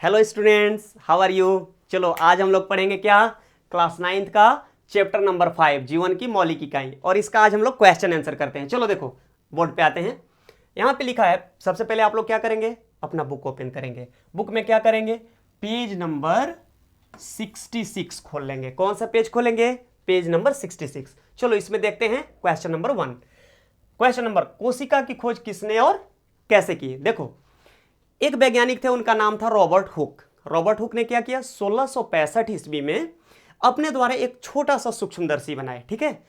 Hello students, how are you. चलो आज हम लोग पढ़ेंगे क्या, क्लास 9th का चैप्टर नंबर 5 जीवन की मौलिक इकाई, और इसका आज हम लोग क्वेश्चन आंसर करते हैं। चलो देखो बोर्ड पे आते हैं। यहाँ पे लिखा है, सबसे पहले आप लोग क्या करेंगे, अपना बुक ओपन करेंगे। बुक में क्या करेंगे, पेज नंबर 66 खोल लेंगे। कौन सा पेज खोलेंगे, पेज नंबर 66। चलो इसमें देखते हैं क्वेश्चन नंबर 1। क्वेश्चन नंबर, कोशिका की खोज किसने और कैसे की। देखो एक वैज्ञानिक थे, उनका नाम था रॉबर्ट हुक। रॉबर्ट हुक ने क्या किया, 1665 ईस्वी में अपने द्वारा एक छोटा सा सूक्ष्मदर्शी बनाए, ठीक है।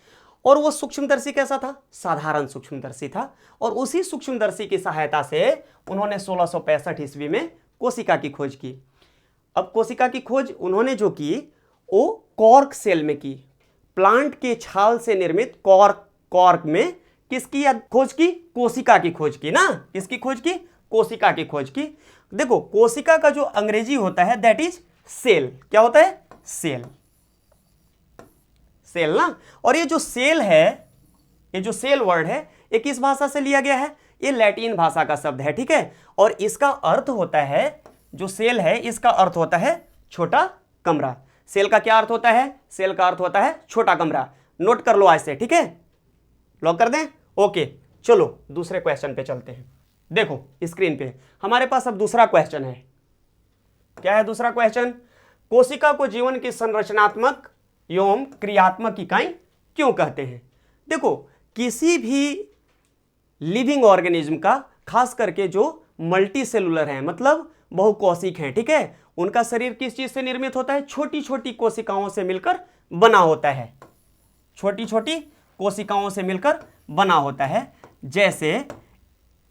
और वो सूक्ष्मदर्शी कैसा था, साधारण सूक्ष्मदर्शी था। और उसी सूक्ष्मदर्शी की सहायता से उन्होंने 1665 ईस्वी में कोशिका की खोज की। अब कोशिका की खोज उन्होंने जो की वो कॉर्क सेल में की, प्लांट के छाल से निर्मित कॉर्क में किसकी खोज की, कोशिका की खोज की ना। किसकी खोज की, कोशिका की खोज की। देखो कोशिका का जो अंग्रेजी होता है दैट इज सेल। क्या होता है, सेल, सेल ना। और ये जो सेल है, ये जो सेल वर्ड है, ये किस भाषा से लिया गया है, ये लैटिन भाषा का शब्द है, ठीक है। और इसका अर्थ होता है, जो सेल है इसका अर्थ होता है छोटा कमरा। सेल का क्या अर्थ होता है, सेल का अर्थ होता है छोटा कमरा। नोट कर लो आज से, ठीक है, लॉक कर दें। ओके चलो दूसरे क्वेश्चन पे चलते हैं। देखो स्क्रीन पे हमारे पास अब दूसरा क्वेश्चन है। क्या है दूसरा क्वेश्चन, कोशिका को जीवन की संरचनात्मक एवं क्रियात्मक इकाई क्यों कहते हैं। देखो किसी भी लिविंग ऑर्गेनिज्म का, खास करके जो मल्टी सेलुलर है, मतलब बहुकोशिक हैं, ठीक है, उनका शरीर किस चीज से निर्मित होता है, छोटी छोटी कोशिकाओं से मिलकर बना होता है। छोटी छोटी कोशिकाओं से मिलकर बना होता है। जैसे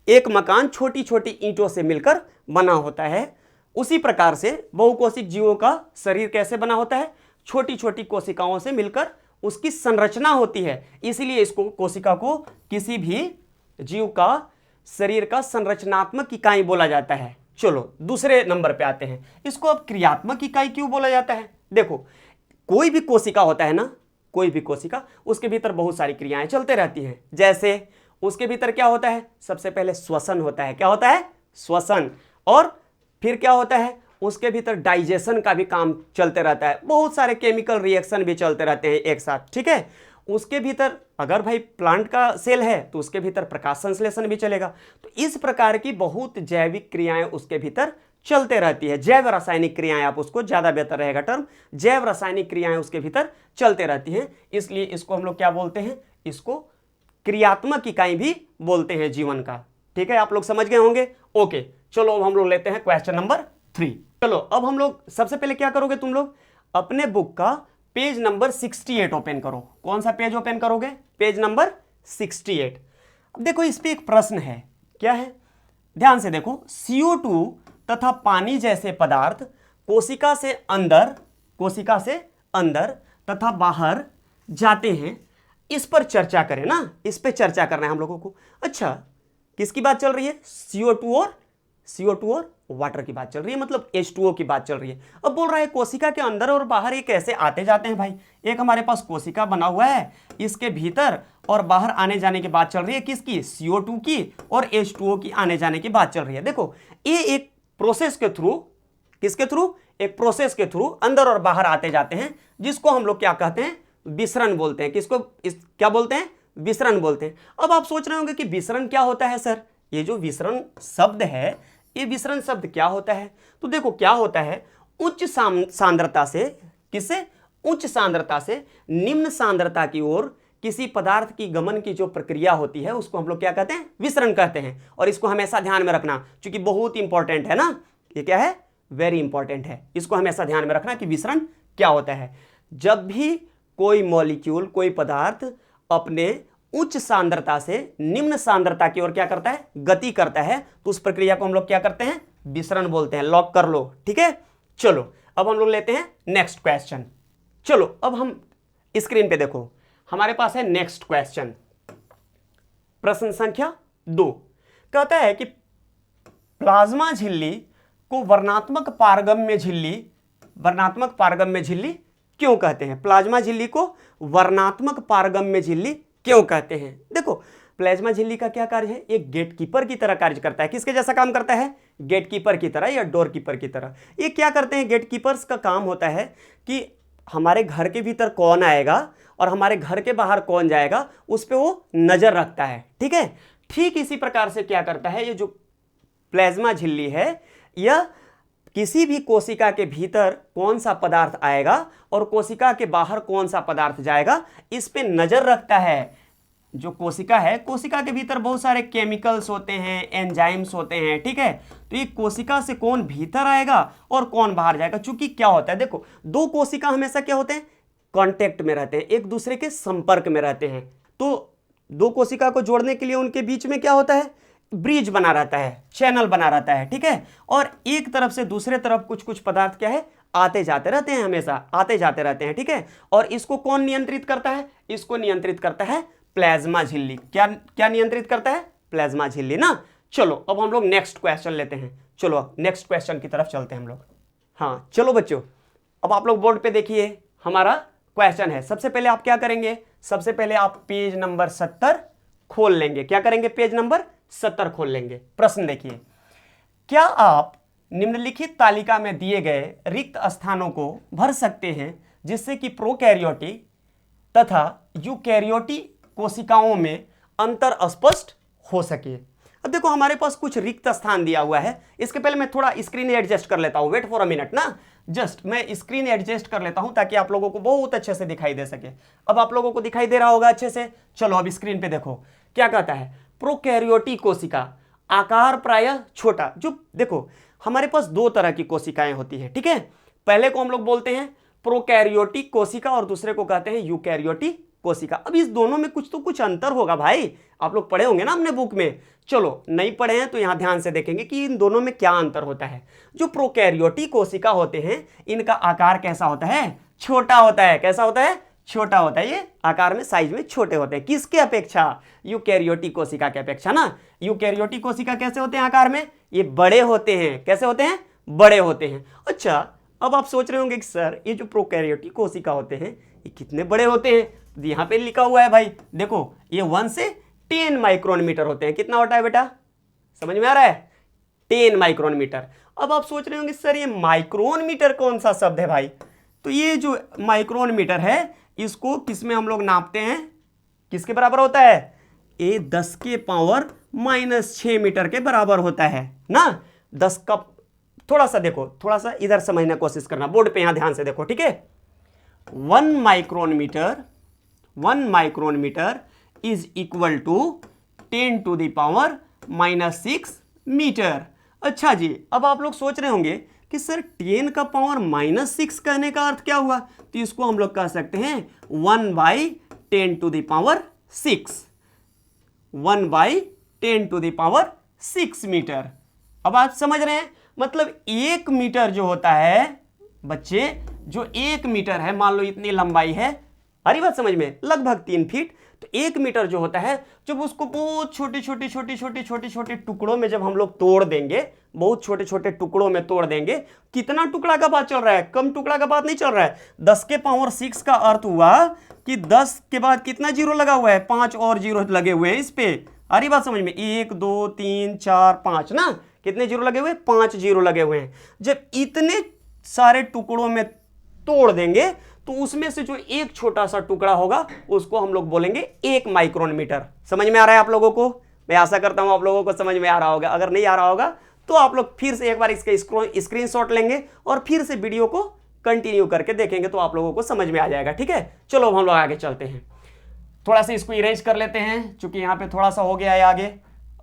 एक मकान छोटी छोटी ईंटों से मिलकर बना होता है, उसी प्रकार से बहुकोशिक जीवों का शरीर कैसे बना होता है, छोटी छोटी कोशिकाओं से मिलकर उसकी संरचना होती है। इसीलिए इसको, कोशिका को किसी भी जीव का शरीर का संरचनात्मक इकाई बोला जाता है। चलो दूसरे नंबर पे आते हैं, इसको अब क्रियात्मक इकाई क्यों बोला जाता है। देखो कोई भी कोशिका होता है ना, कोई भी कोशिका, उसके भीतर बहुत सारी क्रियाएं चलते रहती हैं। जैसे उसके भीतर क्या होता है, सबसे पहले श्वसन होता है। क्या होता है, श्वसन। और फिर क्या होता है, उसके भीतर डाइजेशन का भी काम चलते रहता है। बहुत सारे केमिकल रिएक्शन भी चलते रहते हैं एक साथ, ठीक है। उसके भीतर अगर भाई प्लांट का सेल है तो उसके भीतर प्रकाश संश्लेषण भी चलेगा। तो इस प्रकार की बहुत जैविक क्रियाएं उसके भीतर चलते रहती है। जैव रासायनिक क्रियाएं, आप उसको ज्यादा बेहतर रहेगा टर्म, जैव रासायनिक क्रियाएं उसके भीतर चलते रहती हैं। इसलिए इसको हम लोग क्या बोलते हैं, इसको क्रियात्मक इकाई भी बोलते हैं जीवन का, ठीक है। आप लोग समझ गए होंगे। ओके चलो अब हम लोग लेते हैं क्वेश्चन नंबर 3। चलो अब हम लोग सबसे पहले क्या करोगे, तुम लोग अपने बुक का पेज नंबर 68 ओपन करो। कौन सा पेज ओपन करोगे, पेज नंबर 68। अब देखो इस पे एक प्रश्न है, क्या है, ध्यान से देखो। CO2 तथा पानी जैसे पदार्थ कोशिका से अंदर तथा बाहर जाते हैं, इस पर चर्चा करें ना। इस पे चर्चा करना है हम लोगों को। अच्छा किसकी बात चल रही है, CO2 और वाटर की बात चल रही है, मतलब H2O की बात चल रही है। अब बोल रहा है कोशिका के अंदर और बाहर ये कैसे आते जाते हैं भाई। एक हमारे पास कोशिका बना हुआ है, इसके भीतर और बाहर आने जाने की बात चल रही है किसकी, CO2 की और H2O की आने जाने की बात चल रही है। देखो ये एक प्रोसेस के थ्रू, किसके थ्रू, एक प्रोसेस के थ्रू अंदर और बाहर आते जाते हैं, जिसको हम लोग क्या कहते हैं, विसरण बोलते हैं। किसको क्या बोलते हैं, विसरण बोलते हैं। अब आप सोच रहे होंगे कि विसरण क्या होता है सर, ये जो विसरण शब्द है, ये विसरण शब्द क्या होता है। तो देखो क्या होता है, उच्च सांद्रता से, किससे, उच्च सांद्रता से निम्न सांद्रता की ओर किसी पदार्थ की गमन की जो प्रक्रिया होती है उसको हम लोग क्या कहते हैं, विसरण कहते हैं। और इसको हमेशा ध्यान में रखना, क्योंकि बहुत इंपॉर्टेंट है ना, ये क्या है, वेरी इंपॉर्टेंट है। इसको हमेशा ध्यान में रखना कि विसरण क्या होता है। जब भी कोई मॉलिक्यूल, कोई पदार्थ अपने उच्च सांद्रता से निम्न सांद्रता की ओर क्या करता है, गति करता है, तो उस प्रक्रिया को हम लोग क्या करते हैं, विसरण बोलते हैं। लॉक कर लो, ठीक है। चलो अब हम लोग लेते हैं नेक्स्ट क्वेश्चन। चलो अब हम स्क्रीन पे देखो, हमारे पास है नेक्स्ट क्वेश्चन, प्रश्न संख्या 2। कहता है कि प्लाज्मा झिल्ली को वर्णात्मक पारगम्य झिल्ली क्यों कहते हैं। प्लाज्मा झिल्ली को वर्णात्मक पारगम्य झिल्ली क्यों कहते हैं। देखो प्लाज्मा झिल्ली का क्या कार्य है? एक गेटकीपर की तरह कार्य करता है। किसके जैसा काम करता है? गेटकीपर की तरह या डोर कीपर की तरह। ये क्या करते हैं? गेटकीपर्स का काम होता है कि हमारे घर के भीतर कौन आएगा और हमारे घर के बाहर कौन जाएगा, उस पर वो नजर रखता है। ठीक है, ठीक इसी प्रकार से क्या करता है ये जो प्लाज्मा झिल्ली है, यह किसी भी कोशिका के भीतर कौन सा पदार्थ आएगा और कोशिका के बाहर कौन सा पदार्थ जाएगा, इस पे नजर रखता है। जो कोशिका है, कोशिका के भीतर बहुत सारे केमिकल्स होते हैं, एंजाइम्स होते हैं। ठीक है, तो ये कोशिका से कौन भीतर आएगा और कौन बाहर जाएगा। चूंकि क्या होता है, देखो दो कोशिका हमेशा क्या होते हैं? कांटेक्ट में रहते हैं, एक दूसरे के संपर्क में रहते हैं। तो दो कोशिका को जोड़ने के लिए उनके बीच में क्या होता है? ब्रिज बना रहता है, चैनल बना रहता है। ठीक है, और एक तरफ से दूसरे तरफ कुछ कुछ पदार्थ क्या है? आते जाते रहते हैं, हमेशा आते जाते रहते हैं। ठीक है, और इसको कौन नियंत्रित करता है? इसको नियंत्रित करता है प्लाज्मा झिल्ली। क्या क्या नियंत्रित करता है? प्लाज्मा झिल्ली ना। चलो अब हम लोग नेक्स्ट क्वेश्चन लेते हैं। चलो नेक्स्ट क्वेश्चन की तरफ चलते हैं हम लोग। हाँ चलो बच्चों, अब आप लोग बोर्ड पे देखिए, हमारा क्वेश्चन है। सबसे पहले आप क्या करेंगे? सबसे पहले आप पेज नंबर 70 खोल लेंगे। क्या करेंगे? पेज नंबर 70 खोल लेंगे। प्रश्न देखिए, क्या आप निम्नलिखित तालिका में दिए गए रिक्त स्थानों को भर सकते हैं जिससे कि प्रोकैरियोटिक तथा यूकैरियोटिक कोशिकाओं में अंतर स्पष्ट हो सके। अब देखो हमारे पास कुछ रिक्त स्थान दिया हुआ है। इसके पहले मैं थोड़ा स्क्रीन एडजस्ट कर लेता हूं। वेट फॉर अ मिनट ना, जस्ट मैं स्क्रीन एडजस्ट कर लेता हूं ताकि आप लोगों को बहुत अच्छे से दिखाई दे सके। अब आप लोगों को दिखाई दे रहा होगा अच्छे से। चलो अब स्क्रीन पे देखो क्या कहता है। प्रोकैरियोटिक कोशिका, आकार प्रायः छोटा। जो देखो हमारे पास दो तरह की कोशिकाएं होती है। ठीक है, पहले को हम लोग बोलते हैं प्रोकैरियोटिक कोशिका और दूसरे को कहते हैं यूकैरियोटिक कोशिका। अब इस दोनों में कुछ तो कुछ अंतर होगा भाई, आप लोग पढ़े होंगे ना अपने बुक में। चलो नहीं पढ़े हैं तो यहां ध्यान से देखेंगे कि इन दोनों में क्या अंतर होता है। जो प्रोकैरियोटिक कोशिका होते हैं, इनका आकार कैसा होता है? छोटा होता है। कैसा होता है? छोटा होता है। ये आकार में, साइज में छोटे होते हैं। किसके अपेक्षा? यूकैरियोटिक कोशिका के अपेक्षा ना। यूकैरियोटिक कोशिका कैसे होते हैं आकार में? ये बड़े होते हैं। कैसे होते हैं? बड़े होते हैं। अच्छा, अब आप सोच रहे होंगे कि सर ये जो प्रोकैरियोटिक कोशिका होते हैं ये कितने बड़े होते हैं? यहां पे लिखा हुआ है भाई, देखो ये 1 से 10 माइक्रोन मीटर होते हैं। कितना होता है बेटा? समझ में आ रहा है? 10 माइक्रोन मीटर। अब आप सोच रहे होंगे सर ये माइक्रोन मीटर कौन सा शब्द है भाई? तो ये जो माइक्रोन मीटर है इसको किसमें हम लोग नापते हैं? किसके बराबर होता है? ये 10 के पावर -6 मीटर के बराबर होता है ना। 10 का थोड़ा सा देखो, थोड़ा सा इधर समझने की कोशिश करना, बोर्ड पे यहां ध्यान से देखो। ठीक है, 1 micron metre is equal to 10 to the power -6 metre. अच्छा जी, अब आप लोग सोच रहे होंगे कि सर 10 का पावर -6 कहने का अर्थ क्या हुआ? तो इसको हम लोग कह सकते हैं 1/10 to the power 6, 1/10 to the power 6 metre. अब आप समझ रहे हैं, मतलब 1 मीटर जो होता है बच्चे, जो 1 मीटर है, मान लो इतनी लंबाई है, हरी बात समझ में, लगभग 3 फीट। तो 1 मीटर जो होता है, जब उसको बहुत छोटे छोटे टुकड़ों में जब हम लोग तोड़ देंगे, बहुत छोटे छोटे टुकड़ों में तोड़ देंगे, कितना टुकड़ा का बात चल रहा है? कम टुकड़ा का बात नहीं चल रहा है। 10 के पावर 6 का अर्थ हुआ कि 10 के बाद कितना जीरो लगा हुआ है? 5 और जीरो लगे हुए हैं इस पे। हरी बात समझ में? 1 2 3 4 5 ना, कितने जीरो लगे हुए? 5 जीरो लगे हुए हैं। जब इतने सारे टुकड़ों में तोड़ देंगे तो उसमें से जो एक छोटा सा टुकड़ा होगा उसको हम लोग बोलेंगे 1 माइक्रोन मीटर। समझ में आ रहा है आप लोगों को? मैं आशा करता हूं आप लोगों को समझ में आ रहा होगा। अगर नहीं आ रहा होगा तो आप लोग फिर से एक बार इसके स्क्रीनशॉट लेंगे और फिर से वीडियो को कंटिन्यू करके देखेंगे तो आप लोगों को समझ में आ जाएगा। ठीक है, चलो हम लोग आगे चलते हैं। थोड़ा सा इसको इरेज कर लेते हैं चूंकि यहाँ पे थोड़ा सा हो गया है आगे।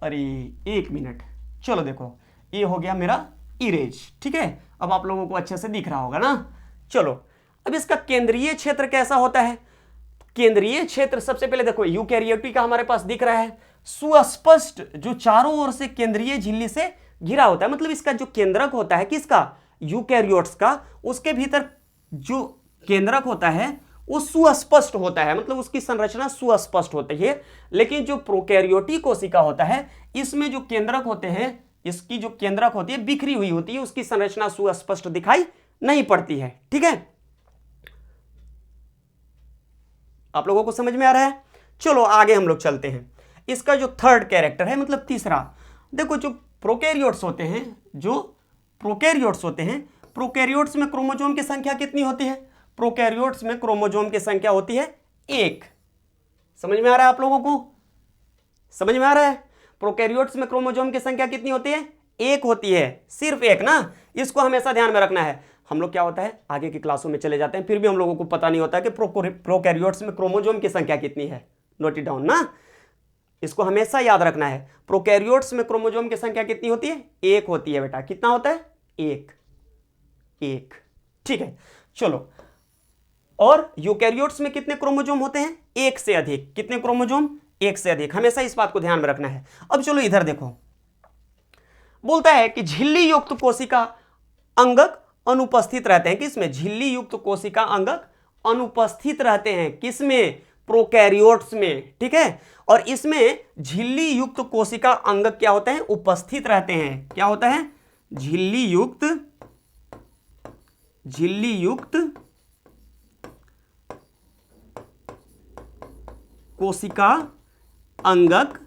अरे 1 मिनट, चलो देखो ये हो गया मेरा इरेज। ठीक है, अब आप लोगों को अच्छे से दिख रहा होगा ना। चलो अब इसका केंद्रीय क्षेत्र कैसा होता है? केंद्रीय क्षेत्र सबसे पहले देखो यूकैरियोटिक का हमारे पास दिख रहा है, सुस्पष्ट, जो चारों ओर से केंद्रीय झिल्ली से घिरा होता है। मतलब इसका जो केंद्रक होता है, किसका? यूकैरियोट्स का, उसके भीतर जो केंद्रक होता है वो सुस्पष्ट होता है, मतलब उसकी संरचना सुस्पष्ट होती है। लेकिन जो प्रोकैरियोटिक कोशिका होता है इसमें जो केंद्रक होते हैं, इसकी जो केंद्रक होती है बिखरी हुई होती है, उसकी संरचना सुस्पष्ट दिखाई नहीं पड़ती है। ठीक है, आप लोगों को समझ में आ रहा है? चलो आगे हम लोग चलते हैं। इसका जो थर्ड कैरेक्टर है मतलब तीसरा, देखो जो प्रोकैरियोट्स होते हैं, प्रोकैरियोट्स में क्रोमोसोम की संख्या कितनी होती है? प्रोकैरियोट्स में क्रोमोसोम की संख्या होती है 1। समझ में आ रहा है आप लोगों को? समझ में आ रहा है? प्रोकैरियोट्स में क्रोमोसोम की संख्या कितनी होती है? 1 होती है, सिर्फ 1 ना। इसको हमेशा ध्यान में रखना है। हम लोग क्या होता है आगे की क्लासों में चले जाते हैं, फिर भी हम लोगों को पता नहीं होता कि प्रोकैरियोट्स में क्रोमोसोम की संख्या कितनी है। नोट इट डाउन ना, इसको हमेशा याद रखना है। प्रोकैरियोट्स में क्रोमोसोम की संख्या कितनी होती है? 1 होती है बेटा। कितना होता है? 1। ठीक है, चलो। और यूकैरियोट्स में कितने क्रोमोसोम होते हैं? 1 से अधिक। कितने क्रोमोसोम? 1 से अधिक। हमेशा इस बात को ध्यान में रखना है। अब चलो इधर देखो, बोलता है कि झिल्ली युक्त कोशिका अंगक अनुपस्थित रहते हैं। किसमें? झिल्ली युक्त कोशिका अंगक अनुपस्थित रहते हैं। किसमें? प्रोकैरियोट्स में। ठीक है, और इसमें झिल्ली युक्त कोशिका अंगक क्या होते हैं? उपस्थित रहते हैं। क्या होता है? झिल्ली युक्त कोशिका अंगक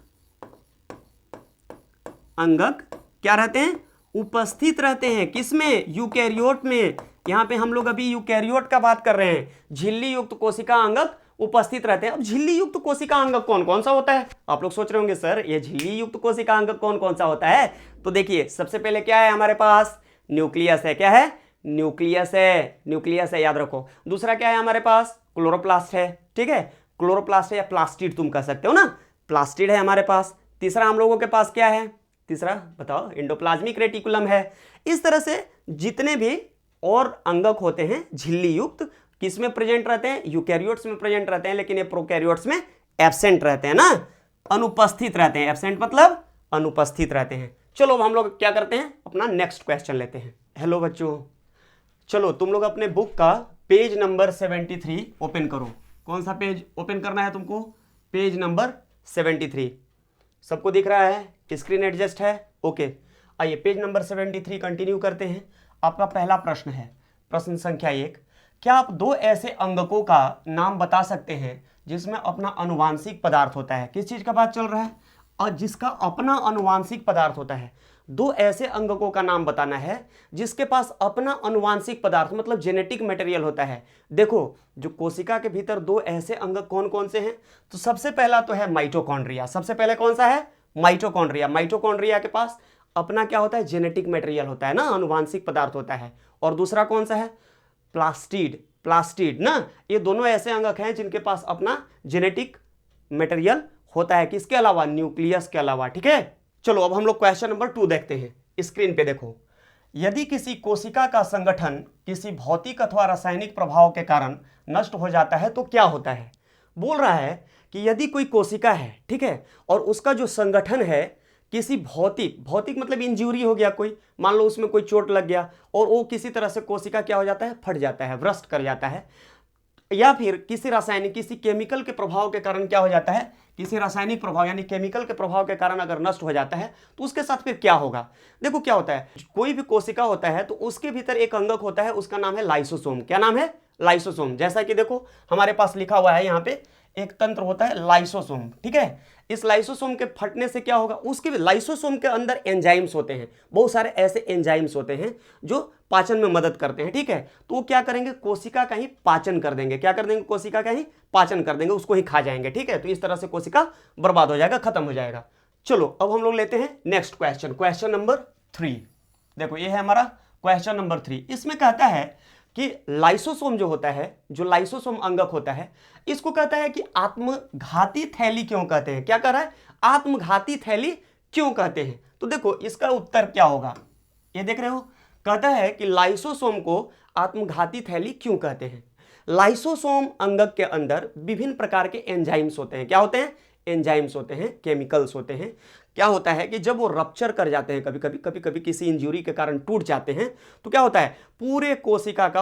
क्या रहते हैं? उपस्थित रहते हैं। किसमें? यूकैरियोट में। यहां पे हम लोग अभी यूकैरियोट का बात कर रहे हैं। झिल्ली युक्त कोशिका अंगक उपस्थित रहते हैं। अब झिल्ली युक्त कोशिका अंगक कौन कौन सा होता है? आप लोग सोच रहे होंगे सर ये झिल्ली युक्त कोशिका अंगक कौन कौन सा होता है? तो देखिए, सबसे पहले क्या है हमारे पास? न्यूक्लियस है। क्या है? न्यूक्लियस है, याद रखो। दूसरा क्या है हमारे पास? क्लोरोप्लास्ट है। ठीक है, क्लोरोप्लास्ट है या प्लास्टिड तुम कह सकते हो ना, प्लास्टिड है हमारे पास। तीसरा हम लोगों के पास क्या है? तीसरा बताओ, एंडोप्लाज्मिक रेटिकुलम है। इस तरह से जितने भी और अंगक होते हैं झिल्ली युक्त, किस में प्रेजेंट रहते हैं? यूकैरियोट्स में प्रेजेंट रहते हैं, लेकिन ये प्रोकैरियोट्स में एब्सेंट रहते हैं ना, अनुपस्थित रहते हैं। एब्सेंट मतलब अनुपस्थित रहते हैं। चलो अब हम लोग क्या करते हैं, अपना नेक्स्ट क्वेश्चन लेते हैं। हेलो बच्चों, चलो तुम लोग अपने बुक का पेज नंबर 73 ओपन करो। कौन सा पेज ओपन करना है तुमको? Page number 73। सबको दिख रहा है? स्क्रीन एडजस्ट है? ओके, आइए पेज नंबर 73 कंटिन्यू करते हैं। आपका पहला प्रश्न है, प्रश्न संख्या 1, क्या आप 2 ऐसे अंगकों का नाम बता सकते हैं जिसमें अपना अनुवांशिक पदार्थ होता है? किस चीज का बात चल रहा है? और जिसका अपना अनुवांशिक पदार्थ होता है। 2 ऐसे अंगकों का नाम बताना है जिसके पास अपना अनुवांशिक पदार्थ मतलब जेनेटिक मटेरियल होता है। देखो, जो कोशिका के भीतर 2 ऐसे अंगक कौन कौन से हैं? तो सबसे पहला तो है माइटोकॉन्ड्रिया। सबसे पहले कौन सा है? माइटोकॉन्ड्रिया। माइटोकॉन्ड्रिया के पास अपना क्या होता है? जेनेटिक मटेरियल होता है ना, अनुवांशिक पदार्थ होता है। और दूसरा कौन सा है? प्लास्टिड ना। ये दोनों ऐसे अंगक हैं जिनके पास अपना जेनेटिक मटेरियल होता है। किसके अलावा? न्यूक्लियस के अलावा। ठीक है, चलो अब हम लोग क्वेश्चन नंबर 2 देखते हैं। स्क्रीन पे देखो, यदि किसी कोशिका का संगठन किसी भौतिक अथवा रासायनिक प्रभाव के कारण नष्ट हो जाता है तो क्या होता है? बोल रहा है कि यदि कोई कोशिका है, ठीक है, और उसका जो संगठन है किसी भौतिक मतलब इंजरी हो गया, कोई मान लो उसमें कोई चोट लग गया और वो किसी तरह से कोशिका क्या हो जाता है? फट जाता है, ब्रस्ट कर जाता है, या फिर किसी रासायनिक किसी केमिकल के प्रभाव के कारण क्या हो जाता है? किसी रासायनिक प्रभाव यानी केमिकल के प्रभाव के कारण अगर नष्ट हो जाता है तो उसके साथ फिर क्या होगा? देखो क्या होता है, कोई भी कोशिका होता है तो उसके भीतर एक अंगक होता है, उसका नाम है लाइसोसोम। क्या नाम है? लाइसोसोम। जैसा कि देखो हमारे पास लिखा हुआ है यहाँ पे, एक तंत्र होता है लाइसोसोम। ठीक है, इस लाइसोसोम के फटने से क्या होगा? उसके लाइसोसोम के अंदर एंजाइम्स होते हैं, बहुत सारे ऐसे एंजाइम्स होते हैं जो पाचन में मदद करते हैं। ठीक है, तो वो क्या करेंगे? कोशिका का ही पाचन कर देंगे। क्या कर देंगे? कोशिका का ही पाचन कर देंगे, उसको ही खा जाएंगे। ठीक है, तो इस तरह से कोशिका बर्बाद हो जाएगा, खत्म हो जाएगा। चलो अब हम लोग लेते हैं नेक्स्ट क्वेश्चन, क्वेश्चन नंबर 3। देखो ये है हमारा क्वेश्चन नंबर 3। इसमें कहता है कि लाइसोसोम जो होता है, जो लाइसोसोम अंगक होता है, इसको कहता है कि आत्मघाती थैली क्यों कहते हैं? क्या कह रहा है? आत्मघाती थैली क्यों कहते हैं? तो देखो इसका उत्तर क्या होगा, ये देख रहे हो, कहता है कि लाइसोसोम को आत्मघाती थैली क्यों कहते हैं? लाइसोसोम अंगक के अंदर विभिन्न प्रकार के एंजाइम्स होते हैं। क्या होते हैं? एंजाइम्स होते हैं, केमिकल्स होते हैं। क्या होता है कि जब वो रप्चर कर जाते हैं, कभी कभी किसी इंजरी के कारण टूट जाते हैं, तो क्या होता है? पूरे कोशिका का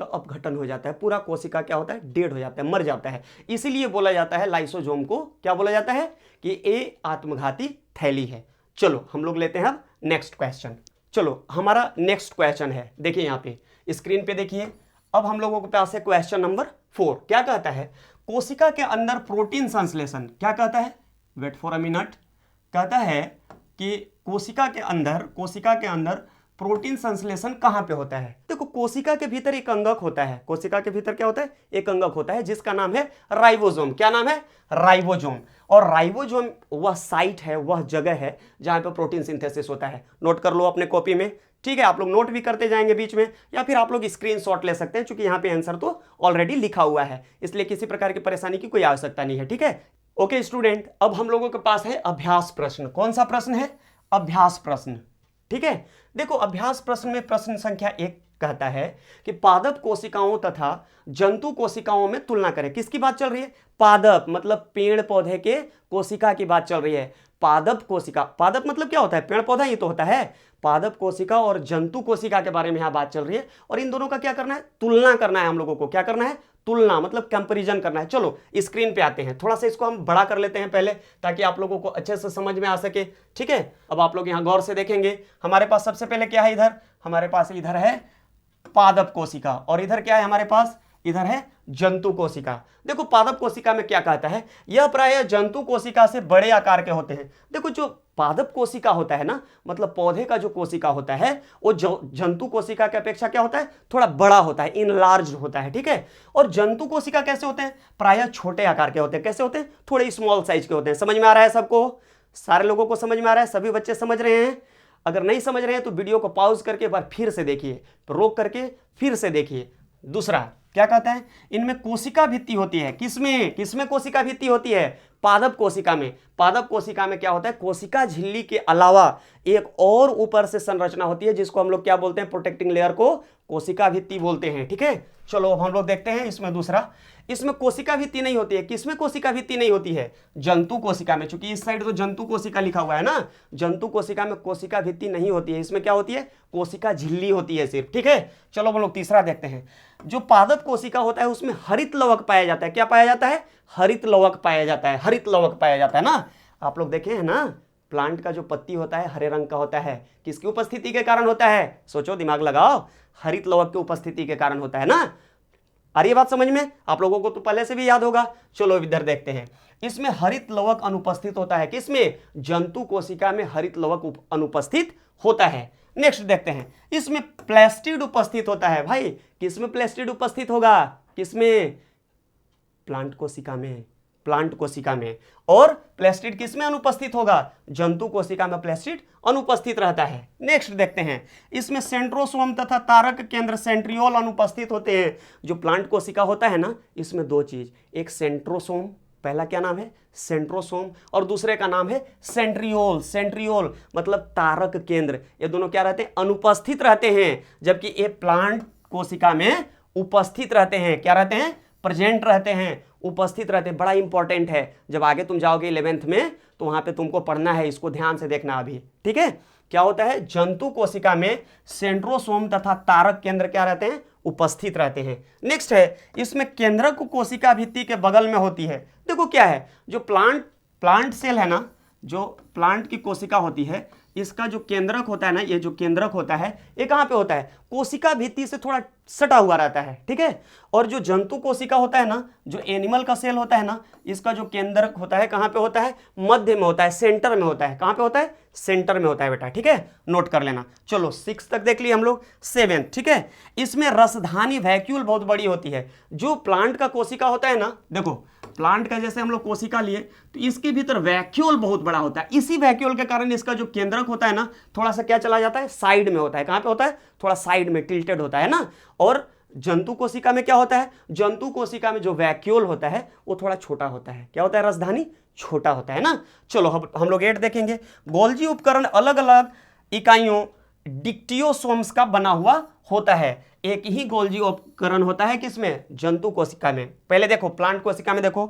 अपघटन हो जाता है। पूरा कोशिका क्या होता है? डेड हो जाता है, मर जाता है। इसीलिए बोला जाता है लाइसोसोम को, क्या बोला जाता है? कि ये आत्मघाती थैली है। चलो हम लोग लेते हैं अब नेक्स्ट क्वेश्चन। चलो हमारा नेक्स्ट क्वेश्चन है, देखिए यहाँ पे स्क्रीन पे देखिए। अब हम लोगों के पास है क्वेश्चन नंबर 4। क्या कहता है? कोशिका के अंदर प्रोटीन संश्लेषण, क्या कहता है? वेट फॉर अ मिनट, कहता है कि कोशिका के अंदर प्रोटीन संश्लेषण कहां पे होता है। देखो कोशिका के भीतर एक अंगक होता है, कोशिका के भीतर क्या होता है, एक अंगक होता है जिसका नाम है राइबोसोम। क्या नाम है, राइबोसोम। और राइबोसोम वह साइट है, वह जगह है जहां पे प्रोटीन सिंथेसिस होता है। नोट कर लो अपने कॉपी में, ठीक है। आप लोग नोट भी करते जाएंगे बीच में, या फिर आप लोग स्क्रीनशॉट ले सकते हैं, क्योंकि यहाँ पे आंसर तो ऑलरेडी लिखा हुआ है, इसलिए किसी प्रकार की परेशानी की कोई आवश्यकता नहीं है, ठीक है। ओके स्टूडेंट, अब हम लोगों के पास है अभ्यास प्रश्न। कौन सा प्रश्न है, अभ्यास प्रश्न, ठीक है। देखो अभ्यास प्रश्न में प्रश्न संख्या 1 कहता है कि पादप कोशिकाओं तथा जंतु कोशिकाओं में तुलना करें। किसकी बात चल रही है, पादप मतलब पेड़ पौधे के कोशिका की बात चल रही है। पादप कोशिका, पादप मतलब क्या होता है, पेड़ पौधा ही तो होता है। पादप कोशिका और जंतु कोशिका के बारे में यहां बात चल रही है, और इन दोनों का क्या करना है, तुलना करना है हम लोगों को। क्या करना है, तुलना मतलब कंपैरिजन करना है। चलो स्क्रीन पे आते हैं, थोड़ा सा इसको हम बड़ा कर लेते हैं पहले, ताकि आप लोगों को अच्छे से समझ में आ सके, ठीक है। अब आप लोग यहां गौर से देखेंगे, हमारे पास सबसे पहले क्या है, इधर हमारे पास इधर है पादप कोशिका, और इधर क्या है हमारे पास, इधर है जंतु कोशिका। देखो पादप कोशिका में क्या कहता है, यह प्रायः जंतु कोशिका से बड़े आकार के होते हैं। देखो जो पादप कोशिका होता है ना, मतलब पौधे का जो कोशिका होता है, वो जंतु कोशिका की अपेक्षा क्या होता है, थोड़ा बड़ा होता है, इनलार्ज होता है, ठीक है। और जंतु कोशिका कैसे होते हैं, प्रायः छोटे आकार के होते हैं। कैसे होते हैं, थोड़े स्मॉल साइज के होते हैं। समझ में आ रहा है सबको, सारे लोगों को समझ में आ रहा है, सभी बच्चे समझ रहे हैं। अगर नहीं समझ रहे हैं तो वीडियो को पॉज करके एक बार फिर से देखिए, रोक करके फिर से देखिए। दूसरा क्या कहता है, इनमें कोशिका भित्ति होती है। किसमें कोशिका भित्ति होती है, पादप कोशिका में। पादप कोशिका में क्या होता है, कोशिका झिल्ली के अलावा एक और ऊपर से संरचना होती है, जिसको हम लोग क्या बोलते हैं, प्रोटेक्टिंग लेयर को कोशिका भित्ति बोलते हैं, ठीक है। चलो अब हम लोग देखते हैं इसमें दूसरा, इसमें कोशिका भित्ति नहीं होती है। किसमें कोशिका भित्ति नहीं होती है, जंतु कोशिका में। चूंकि इस साइड तो जंतु कोशिका लिखा हुआ है ना, जंतु कोशिका में कोशिका भित्ति नहीं होती है। इसमें क्या होती है, कोशिका झिल्ली होती है सिर्फ, ठीक है। चलो हम लोग तीसरा देखते हैं, जो पादप कोशिका होता है उसमें हरित लवक पाया जाता है। क्या पाया जाता है, हरित लवक पाया जाता है, हरित लवक पाया जाता है ना। आप लोग देखे हैं ना, प्लांट का जो पत्ती होता है हरे रंग का होता है, किसकी उपस्थिति के कारण होता है, सोचो दिमाग लगाओ, हरित लवक की उपस्थिति के कारण होता है ना। आ रही है बात समझ में, आप लोगों को तो पहले से भी याद होगा। चलो इधर देखते हैं, इसमें हरित लवक अनुपस्थित होता है। किसमें, जंतु कोशिका में हरित लवक अनुपस्थित होता है। नेक्स्ट देखते हैं, इसमें प्लास्टिड उपस्थित होता है। भाई किसमें प्लास्टिड उपस्थित होगा, किसमें, प्लांट कोशिका में, प्लांट कोशिका में। और प्लास्टिड किसमें अनुपस्थित होगा, जंतु कोशिका में प्लास्टिड अनुपस्थित रहता है। नेक्स्ट देखते हैं, इसमें सेंट्रोसोम तथा तारक केंद्र सेंट्रियोल अनुपस्थित होते हैं। जो प्लांट कोशिका होता है ना, इसमें दो चीज, एक सेंट्रोसोम, पहला क्या नाम है, सेंट्रोसोम, और दूसरे का नाम है सेंट्रियोल। सेंट्रियोल मतलब तारक केंद्र, ये दोनों क्या रहते हैं, अनुपस्थित रहते हैं, जबकि ये प्लांट कोशिका में उपस्थित रहते हैं। क्या रहते हैं, प्रेजेंट रहते हैं, उपस्थित रहते हैं। बड़ा इंपॉर्टेंट है, जब आगे तुम जाओगे 11th में तो वहां पे तुमको पढ़ना है, इसको ध्यान से देखना अभी, ठीक है। क्या होता है, जंतु कोशिका में सेंट्रोसोम तथा तारक केंद्र क्या रहते हैं, उपस्थित रहते हैं। नेक्स्ट है, इसमें केंद्रक कोशिका भित्ति के बगल में होती है। देखो क्या है, जो प्लांट सेल है ना, जो प्लांट की कोशिका होती है, इसका जो केंद्रक होता है ना, ये जो केंद्रक होता है ये कहाँ पे होता है, कोशिका भित्ति से थोड़ा सटा हुआ रहता है, ठीक है। और जो जंतु कोशिका होता है ना, जो एनिमल का सेल होता है ना, इसका जो केंद्रक होता है कहाँ पे होता है, मध्य में होता है, सेंटर में होता है। कहाँ पे होता है, सेंटर में होता है बेटा, ठीक है, नोट कर लेना। चलो 6 तक देख लिए हम लोग, 7 ठीक है। इसमें रसधानी वैक्यूल बहुत बड़ी होती है। जो प्लांट का कोशिका होता है ना, देखो प्लांट का जैसे हम लोग कोशिका लिए तो इसके भीतर वैक्यूल बहुत बड़ा होता है। इसी वैक्यूल के कारण इसका जो केंद्रक होता है ना, थोड़ा सा क्या चला जाता है, साइड में होता है। कहां पे होता है, थोड़ा साइड में टिल्टेड होता है ना। और जंतु कोशिका में क्या होता है, जंतु कोशिका में जो वैक्यूल होता है वो थोड़ा छोटा होता है। क्या होता है, रसधानी छोटा होता है ना। चलो हम लोग 8 देखेंगे, गोल्जी उपकरण अलग अलग इकाइयों डिक्टियोसोम्स का बना हुआ होता है। एक ही गोल्जी उपकरण होता है किसमें, जंतु कोशिका में। पहले देखो प्लांट कोशिका में, देखो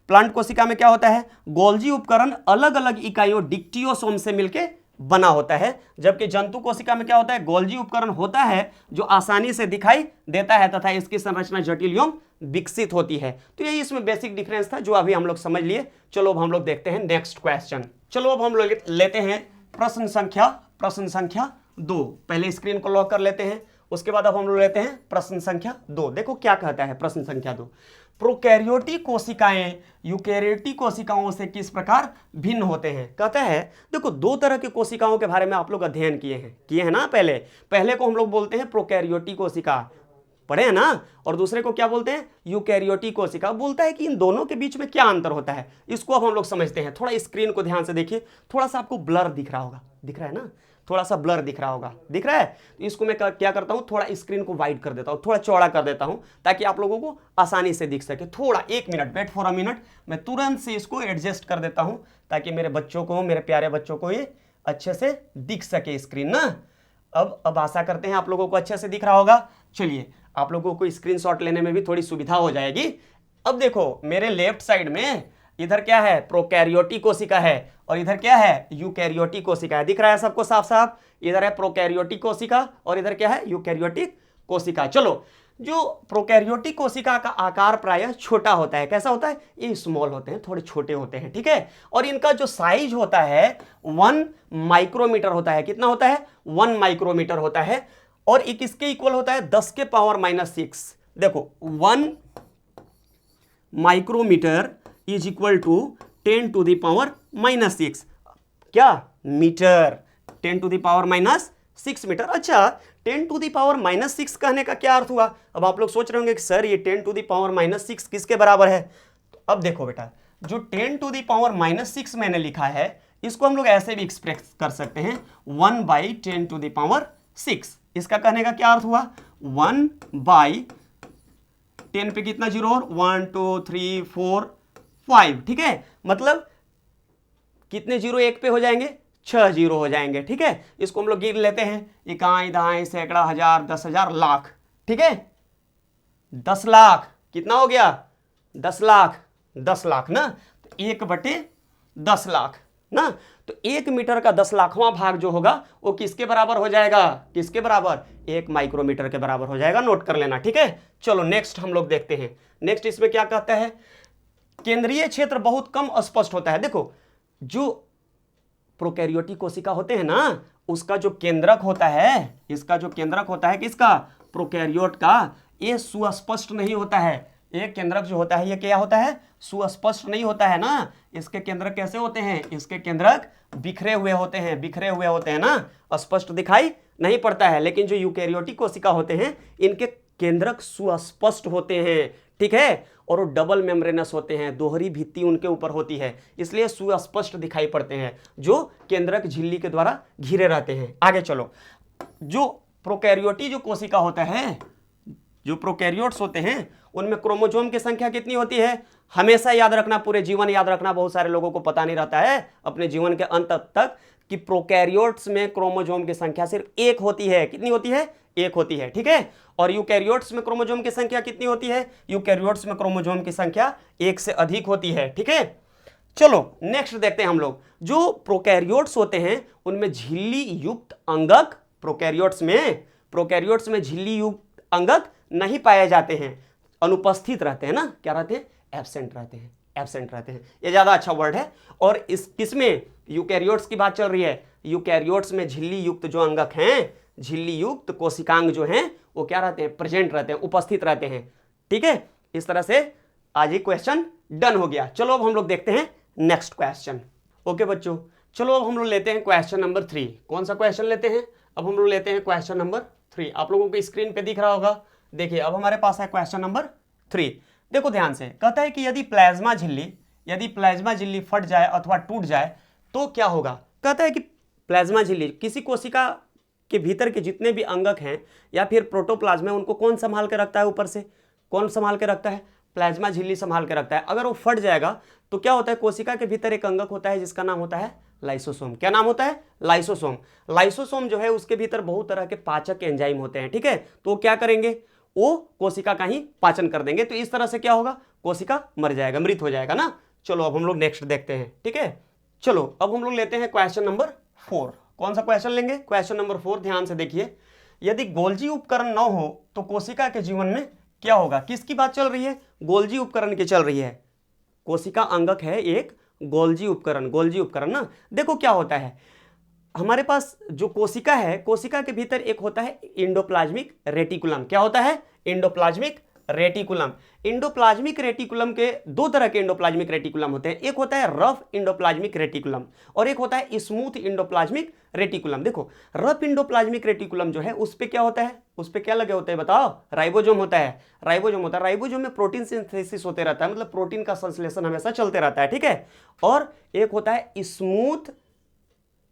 प्लांट कोशिका में क्या होता है, गोल्जी उपकरण अलग अलग इकाइयों डिक्टियोसोम से मिलके बना होता है। जबकि जंतु कोशिका में क्या होता है, गोल्जी उपकरण होता है जो आसानी से दिखाई देता है तथा इसकी संरचना जटिल एवं विकसित होती है। तो यही इसमें बेसिक डिफरेंस था जो अभी हम लोग समझ लिए। चलो अब हम लोग देखते हैं नेक्स्ट क्वेश्चन। चलो अब हम लोग लेते हैं प्रश्न संख्या 2। पहले स्क्रीन को लॉक कर लेते हैं उसके बाद अब हम लोग लेते हैं प्रश्न संख्या 2। देखो क्या कहता है प्रश्न संख्या 2, प्रोकैरियोटिक कोशिकाएं यूकैरियोटिक कोशिकाओं से किस प्रकार भिन्न होते हैं। कहता है देखो 2 तरह की कोशिकाओं के बारे में आप लोग अध्ययन किए हैं ना। पहले को हम लोग बोलते हैं प्रोकैरियोटिक कोशिका, पढ़े हैं ना, और दूसरे को क्या बोलते हैं, यूकैरियोटिक कोशिका। बोलता है कि इन दोनों के बीच में क्या अंतर होता है, इसको अब हम लोग समझते हैं। थोड़ा स्क्रीन को ध्यान से देखिए, थोड़ा सा आपको ब्लर दिख रहा होगा, दिख रहा है ना, थोड़ा सा ब्लर दिख रहा होगा, दिख रहा है। तो इसको मैं क्या करता हूं, थोड़ा स्क्रीन को वाइड कर देता हूं, थोड़ा चौड़ा कर देता हूं, ताकि आप लोगों को आसानी से दिख सके। थोड़ा 1 minute wait for a minute, मैं तुरंत से इसको एडजस्ट कर देता हूं, ताकि मेरे बच्चों को, मेरे प्यारे बच्चों को ये अच्छे से दिख सके स्क्रीन ना। अब आशा करते हैं आप लोगों को अच्छे से दिख रहा होगा। चलिए, आप लोगों को स्क्रीनशॉट लेने में भी थोड़ी सुविधा हो जाएगी। अब देखो मेरे लेफ्ट साइड में इधर क्या है, प्रोकैरियोटिक कोशिका है, और इधर क्या है, यूकैरियोटिक कोशिका है। दिख रहा है सबको साफ साफ, इधर है प्रोकैरियोटिक कोशिका और इधर क्या है, यूकैरियोटिक कोशिका। चलो, जो प्रोकैरियोटिक कोशिका का आकार प्रायः छोटा होता है। कैसा होता है, ये स्मॉल होते हैं, थोड़े छोटे होते हैं, ठीक है। और इनका जो साइज होता है 1 माइक्रोमीटर होता है। कितना होता है, 1 माइक्रोमीटर होता है। और एक इसके इक्वल होता है 10 के पावर -6। देखो 1 micrometre is equal to 10 to the power -6 क्या metre, 10 to the power -6 metre. अच्छा, 10 टू द पावर -6 कहने का क्या अर्थ हुआ। अब आप लोग सोच रहे होंगे कि सर ये 10 टू द पावर -6 किसके बराबर है। तो अब देखो बेटा, जो 10 टू द पावर -6 मैंने लिखा है, इसको हम लोग ऐसे भी एक्सप्रेस कर सकते हैं, 1/10 टू द पावर 6। इसका कहने का क्या अर्थ हुआ, 1/10 पे कितना जीरो और 1 2 3 4 5, ठीक है। मतलब कितने जीरो एक पे हो जाएंगे, 6 जीरो हो जाएंगे, ठीक है। इसको हम लोग गिन लेते हैं, इकाई दहाई सैकड़ा हजार 10,000 लाख, ठीक है। 10 लाख कितना हो गया, 10 लाख, 10 लाख ना, तो 1/10 लाख ना। तो 1 मीटर का 10 लाखवां भाग जो होगा वो किसके बराबर हो जाएगा, किसके बराबर, 1 माइक्रोमीटर के बराबर हो जाएगा। नोट कर लेना, ठीक है। चलो नेक्स्ट हम लोग देखते हैं। नेक्स्ट इसमें क्या कहता है, केंद्रीय क्षेत्र बहुत कम स्पष्ट होता है। देखो, जो प्रोकैरियोटिक कोशिका होते हैं ना, उसका जो केंद्रक होता है, इसका जो केंद्रक होता है किसका, प्रोकैरियोट का, ये सुस्पष्ट नहीं होता है। एक केंद्रक जो होता है ये क्या होता है, सुस्पष्ट नहीं होता है ना। इसके केंद्रक कैसे होते हैं, इसके केंद्रक बिखरे हुए होते हैं, बिखरे हुए होते हैं ना, स्पष्ट दिखाई नहीं पड़ता है। लेकिन जो यूकैरियोटिक कोशिका होते हैं, इनके केंद्रक सुस्पष्ट होते हैं, ठीक है। और वो डबल मेम्ब्रेनस होते हैं, दोहरी भित्ति उनके ऊपर होती है, इसलिए सुस्पष्ट दिखाई पड़ते हैं, जो केंद्रक झिल्ली के द्वारा घिरे रहते हैं। आगे चलो, जो प्रोकैरियोटिक जो कोशिका होता है, जो प्रोकैरियोट्स होते हैं, उनमें क्रोमोसोम की संख्या कितनी होती है, हमेशा याद रखना, पूरे जीवन याद रखना। बहुत सारे लोगों को पता नहीं रहता है अपने जीवन के अंत तक कि प्रोकैरियोट्स में क्रोमोसोम की संख्या सिर्फ 1 होती है। कितनी होती है, 1 होती है, ठीक है। और यूकैरियोट्स में क्रोमोसोम की संख्या कितनी होती है, यूकैरियोट्स में क्रोमोसोम की संख्या 1 से अधिक होती है, ठीक है। चलो नेक्स्ट देखते हैं हम लोग। जो प्रोकैरियोट्स होते हैं उनमें झिल्ली युक्त अंगक, प्रोकैरियोट्स में झिल्ली युक्त अंगक नहीं पाए जाते हैं, अनुपस्थित रहते हैं ना, क्या रहते हैं, एब्सेंट रहते हैं, एब्सेंट रहते हैं। ये ज्यादा अच्छा वर्ड है। और किसमें, यूकैरियोट्स की बात चल रही है। यूकैरियोट्स में झिल्ली युक्त जो अंगक हैं, झिल्ली युक्त कोशिकांग जो हैं, वो क्या रहते हैं, प्रेजेंट रहते हैं, उपस्थित रहते हैं, ठीक है। इस तरह से आज ये क्वेश्चन डन हो गया। चलो अब हम लोग देखते हैं नेक्स्ट क्वेश्चन। ओके बच्चों, चलो अब हम लोग लेते हैं क्वेश्चन नंबर 3। कौन सा क्वेश्चन लेते हैं, अब हम लोग लेते हैं क्वेश्चन नंबर 3। आप लोगों को स्क्रीन पे दिख रहा होगा, देखिए अब हमारे पास है क्वेश्चन नंबर 3। देखो ध्यान से, कहता है कि यदि प्लाज्मा झिल्ली फट जाए अथवा टूट जाए तो क्या होगा। कहता है कि प्लाज्मा झिल्ली, किसी कोशिका के भीतर के जितने भी अंगक हैं या फिर प्रोटोप्लाज्मा, उनको कौन संभाल के रखता है, ऊपर से कौन संभाल के रखता है, प्लाज्मा झिल्ली संभाल के रखता है। अगर वो फट जाएगा तो क्या होता है, कोशिका के भीतर एक अंगक होता है जिसका नाम होता है लाइसोसोम। क्या नाम होता है, लाइसोसोम। लाइसोसोम जो है उसके भीतर बहुत तरह के पाचक एंजाइम होते हैं, ठीक है। तो क्या करेंगे, वो कोशिका का ही पाचन कर देंगे। तो इस तरह से क्या होगा, कोशिका मर जाएगा, मृत हो जाएगा ना। चलो अब हम लोग नेक्स्ट देखते हैं, ठीक है। चलो अब हम लोग लेते हैं क्वेश्चन नंबर 4। कौन सा क्वेश्चन लेंगे, क्वेश्चन नंबर 4। ध्यान से देखिए, यदि गोल्जी उपकरण न हो तो कोशिका के जीवन में क्या होगा। किसकी बात चल रही है, गोल्जी उपकरण की चल रही है। कोशिका अंगक है एक गोल्जी उपकरण, गोल्जी उपकरण ना। देखो क्या होता है, हमारे पास जो कोशिका है, कोशिका के भीतर एक होता है इंडोप्लाज्मिक रेटिकुलम। क्या होता है? Endoplasmic reticulum. इंडोप्लाज्मिक रेटिकुलम के दो तरह के इंडोप्लाज्मिक रेटिकुलम होते हैं, एक होता है रफ इंडोप्लाज्मिक रेटिकुलम और एक होता है स्मूथ इंडोप्लाज्मिक रेटिकुलम। देखो रफ इंडोप्लाज्मिक रेटिकुलम जो है उस पे क्या होता है, उस पे क्या लगे होते हैं बताओ? राइबोसोम होता है, राइबोसोम होता है। राइबोसोम में प्रोटीन सिंथेसिस होते रहता है, मतलब प्रोटीन का संश्लेषण हमेशा चलते रहता है, ठीक है। और एक होता है स्मूथ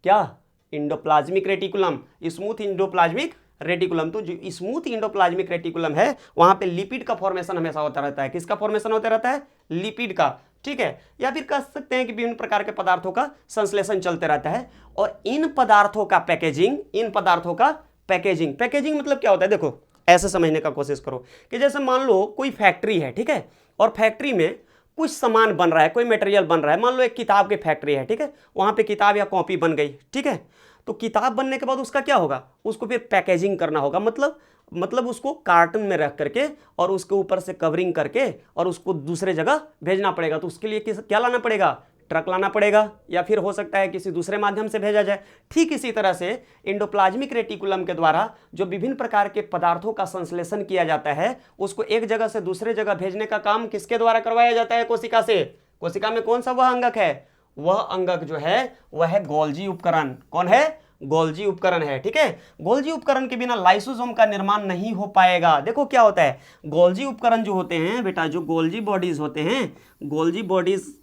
क्या? Endoplasmic reticulum, smooth endoplasmic reticulum. तो जो स्मूथ इंडोप्लाज्मिक रेटिकुलम है वहां पे लिपिड का फॉर्मेशन हमेशा होता रहता है। किसका फॉर्मेशन होता रहता है? लिपिड का, ठीक है। या फिर कह सकते हैं कि विभिन्न प्रकार के पदार्थों का संश्लेषण चलते रहता है और इन पदार्थों का पैकेजिंग, इन पदार्थों का पैकेजिंग, पैकेजिंग मतलब क्या होता है? देखो ऐसे समझने का कोशिश करो कि जैसे मान लो कोई फैक्ट्री है, ठीक है, और फैक्ट्री में कुछ सामान बन रहा है, कोई मटेरियल बन रहा है। मान लो एक किताब की फैक्ट्री है, ठीक है, वहां पे किताब या कॉपी बन गई, ठीक है। तो किताब बनने के बाद उसका क्या होगा? उसको फिर पैकेजिंग करना होगा, मतलब उसको कार्टन में रख करके और उसके ऊपर से कवरिंग करके और उसको दूसरे जगह भेजना पड़ेगा। तो उसके लिए क्या लाना पड़ेगा? ट्रक लाना पड़ेगा, या फिर हो सकता है किसी दूसरे माध्यम से भेजा जाए। ठीक इसी तरह से इंडोप्लाज्मिक रेटिकुलम के द्वारा जो विभिन्न प्रकार के पदार्थों का संश्लेषण किया जाता है उसको एक जगह से दूसरे जगह भेजने का काम किसके द्वारा करवाया जाता है? कोशिका से। कोशिका में कौन सा वह अंगक है? वह अंगक जो है वह है गोल्जी उपकरण। कौन है? गोल्जी उपकरण है, ठीक है। गोल्जी उपकरण के बिना लाइसोसोम का निर्माण नहीं हो पाएगा। देखो क्या होता है, गोल्जी उपकरण जो होते हैं बेटा, जो गोल्जी बॉडीज होते हैं, गोल्जी बॉडीज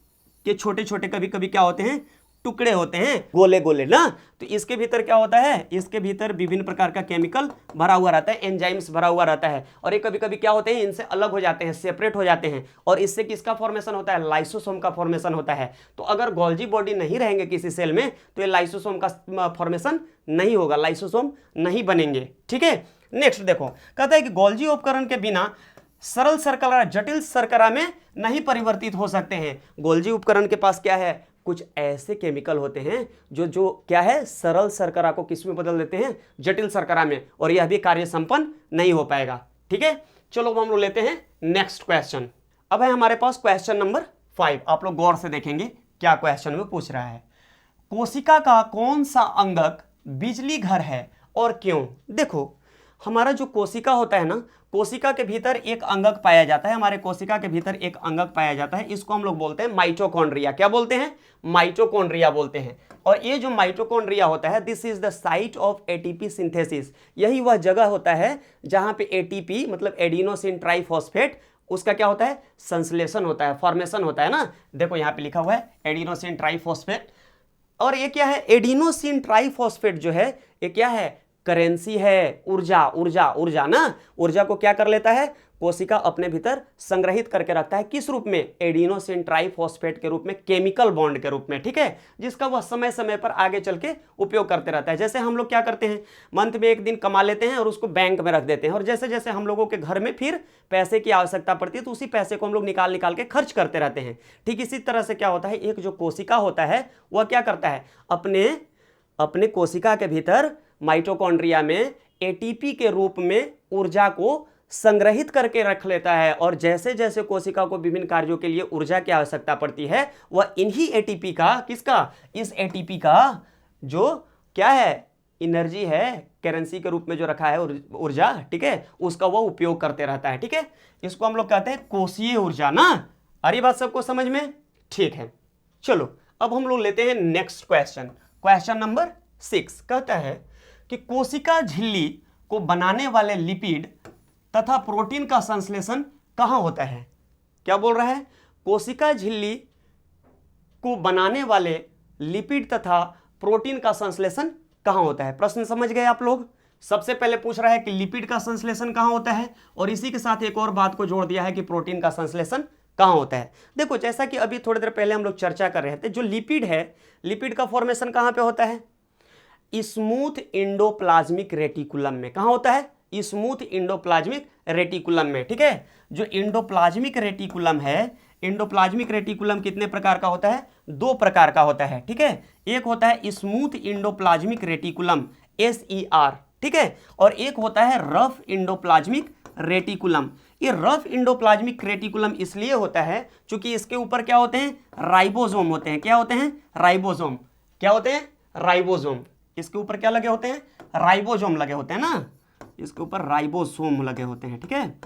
के छोटे छोटे कभी कभी क्या होते हैं? टुकड़े होते हैं, गोले गोले ना। तो इसके भीतर क्या होता है? इसके भीतर विभिन्न प्रकार का केमिकल भरा हुआ रहता है, एंजाइम्स भरा हुआ रहता है। और ये कभी कभी क्या होते हैं? इनसे अलग हो जाते हैं, सेपरेट हो जाते हैं। और इससे किसका फॉर्मेशन होता है? लाइसोसोम का फॉर्मेशन होता है। तो अगर गोल्जी बॉडी नहीं रहेंगे किसी सेल में तो ये लाइसोसोम का फॉर्मेशन नहीं होगा, लाइसोसोम नहीं बनेंगे, ठीक है। नेक्स्ट देखो, कहता है कि गोल्जी उपकरण के बिना सरल शर्करा जटिल शर्करा में नहीं परिवर्तित हो सकते हैं। गोल्जी उपकरण के पास क्या है? कुछ ऐसे केमिकल होते हैं जो क्या है? सरल शर्करा को किस में बदल देते हैं? जटिल शर्करा में, और यह भी कार्य संपन्न नहीं हो पाएगा, ठीक है। चलो हम लोग लेते हैं नेक्स्ट क्वेश्चन। अब है हमारे पास क्वेश्चन नंबर 5। आप लोग गौर से देखेंगे क्या क्वेश्चन में पूछ रहा है। कोशिका का कौन सा अंगक बिजली घर है और क्यों? देखो हमारा जो कोशिका होता है ना, कोशिका के भीतर एक अंगक पाया जाता है, हमारे कोशिका के भीतर एक अंगक पाया जाता है। इसको हम लोग बोलते हैं माइटोकॉन्ड्रिया। क्या बोलते हैं? माइटोकॉन्ड्रिया बोलते हैं। और ये जो माइटोकॉन्ड्रिया होता है, this is the site of ATP synthesis. यही वह जगह होता है जहां पे एटीपी मतलब एडिनोसिन ट्राइफॉस्फेट, उसका क्या होता है? संश्लेषण होता है, फॉर्मेशन होता है ना। देखो यहाँ पे लिखा हुआ है एडिनोसिन ट्राइफॉस्फेट। और ये क्या है? एडिनोसिन ट्राइफॉस्फेट जो है ये क्या है? करेंसी है, ऊर्जा, ऊर्जा, ऊर्जा ना। ऊर्जा को क्या कर लेता है? कोशिका अपने भीतर संग्रहित करके रखता है। किस रूप में? एडिनोसिन ट्राइफॉस्फेट के रूप में, केमिकल बॉन्ड के रूप में, ठीक है, जिसका वह समय समय पर आगे चल के उपयोग करते रहता है। जैसे हम लोग क्या करते हैं, मंथ में एक दिन कमा लेते हैं और उसको बैंक में रख देते हैं, और जैसे जैसे हम लोगों के घर में फिर पैसे की आवश्यकता पड़ती है तो उसी पैसे को हम लोग निकाल निकाल के खर्च करते रहते हैं। ठीक इसी तरह से क्या होता है, एक जो कोशिका होता है वह क्या करता है? अपने कोशिका के भीतर माइटोकॉन्ड्रिया में एटीपी के रूप में ऊर्जा को संग्रहित करके रख लेता है। और जैसे जैसे कोशिका को विभिन्न कार्यों के लिए ऊर्जा की आवश्यकता पड़ती है वह इन्हीं एटीपी का, किसका? इस एटीपी का जो क्या है? एनर्जी है, करेंसी के रूप में जो रखा है ऊर्जा, ठीक है, उसका वह उपयोग करते रहता है, ठीक है। इसको हम लोग कहते हैं कोशीय ऊर्जा ना। अरे बात सबको समझ में? ठीक है। चलो अब हम लोग लेते हैं नेक्स्ट क्वेश्चन। क्वेश्चन नंबर 6 कहता है कि कोशिका झिल्ली को बनाने वाले लिपिड तथा प्रोटीन का संश्लेषण कहां होता है? क्या बोल रहा है? कोशिका झिल्ली को बनाने वाले लिपिड तथा प्रोटीन का संश्लेषण कहां होता है? प्रश्न समझ गए आप लोग? सबसे पहले पूछ रहा है कि लिपिड का संश्लेषण कहां होता है, और इसी के साथ एक और बात को जोड़ दिया है कि प्रोटीन का संश्लेषण कहां होता है। देखो जैसा कि अभी थोड़ी देर पहले हम लोग चर्चा कर रहे थे, जो लिपिड है, लिपिड का फॉर्मेशन कहां पे होता है? स्मूथ इंडोप्लाज्मिक रेटिकुलम में। कहां होता है? स्मूथ इंडोप्लाज्मिक रेटिकुलम में, ठीक है। जो इंडोप्लाज्मिक रेटिकुलम है, इंडोप्लाज्मिक रेटिकुलम कितने प्रकार का होता है? 2 प्रकार का होता है, ठीक है। एक होता है स्मूथ इंडोप्लाज्मिक रेटिकुलम, SER, ठीक है, और एक होता है रफ इंडोप्लाज्मिक रेटिकुलम। ये रफ इंडोप्लाज्मिक रेटिकुलम इसलिए होता है क्योंकि इसके ऊपर क्या होते हैं? राइबोसोम होते हैं। क्या होते हैं? राइबोसोम। क्या होते हैं? राइबोसोम। इसके ऊपर क्या लगे होते हैं, राइबोसोम लगे होते हैं ना, इसके ऊपर राइबोसोम लगे होते हैं, ठीक है।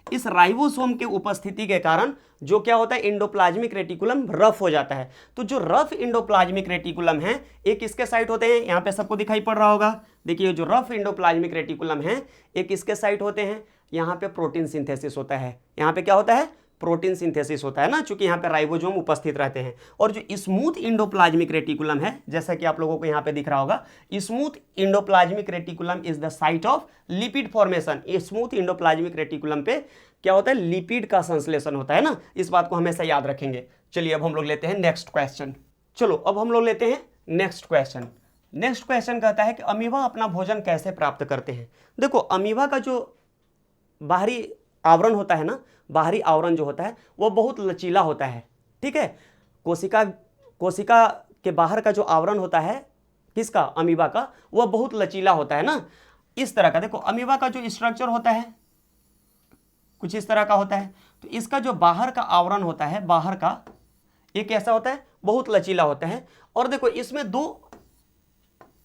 इस राइबोसोम के उपस्थिति के कारण जो क्या होता है, इंडोप्लाज्मिक रेटिकुलम रफ हो जाता है। तो जो रफ इंडोप्लाज्मिक रेटिकुलम है, एक इसके साइट होते हैं, यहाँ पे सबको दिखाई पड़ रहा होगा, देखिए जो रफ इंडोप्लाज्मिक रेटिकुलम है, एक इसके साइट होते हैं, यहाँ पे प्रोटीन सिंथेसिस होता है, यहाँ पे क्या होता है, प्रोटीन सिंथेसिस होता है ना, चूंकि यहाँ पे राइबोसोम उपस्थित रहते हैं। और जो स्मूथ इंडोप्लाज्मिक रेटिकुलम है, जैसा कि आप लोगों को यहाँ पे दिख रहा होगा, smooth endoplasmic reticulum is the site of lipid formation. Smooth endoplasmic reticulum पे क्या होता है, लिपिड का संश्लेषण होता है ना, इस बात को हमेशा याद रखेंगे। चलिए अब हम लोग लेते हैं नेक्स्ट क्वेश्चन। चलो अब हम लोग लेते हैं नेक्स्ट क्वेश्चन। नेक्स्ट क्वेश्चन कहता है कि अमीबा अपना भोजन कैसे प्राप्त करते हैं। देखो अमीबा का जो बाहरी आवरण होता है ना, बाहरी आवरण जो होता है वो बहुत लचीला होता है, ठीक है। कोशिका के बाहर का जो आवरण होता है किसका, अमीबा का, वह बहुत लचीला होता है ना, इस तरह का। देखो अमीबा का जो स्ट्रक्चर होता है कुछ इस तरह का होता है। तो इसका जो बाहर का आवरण होता है, बाहर का एक ऐसा होता है, बहुत लचीला होता है। और देखो इसमें दो,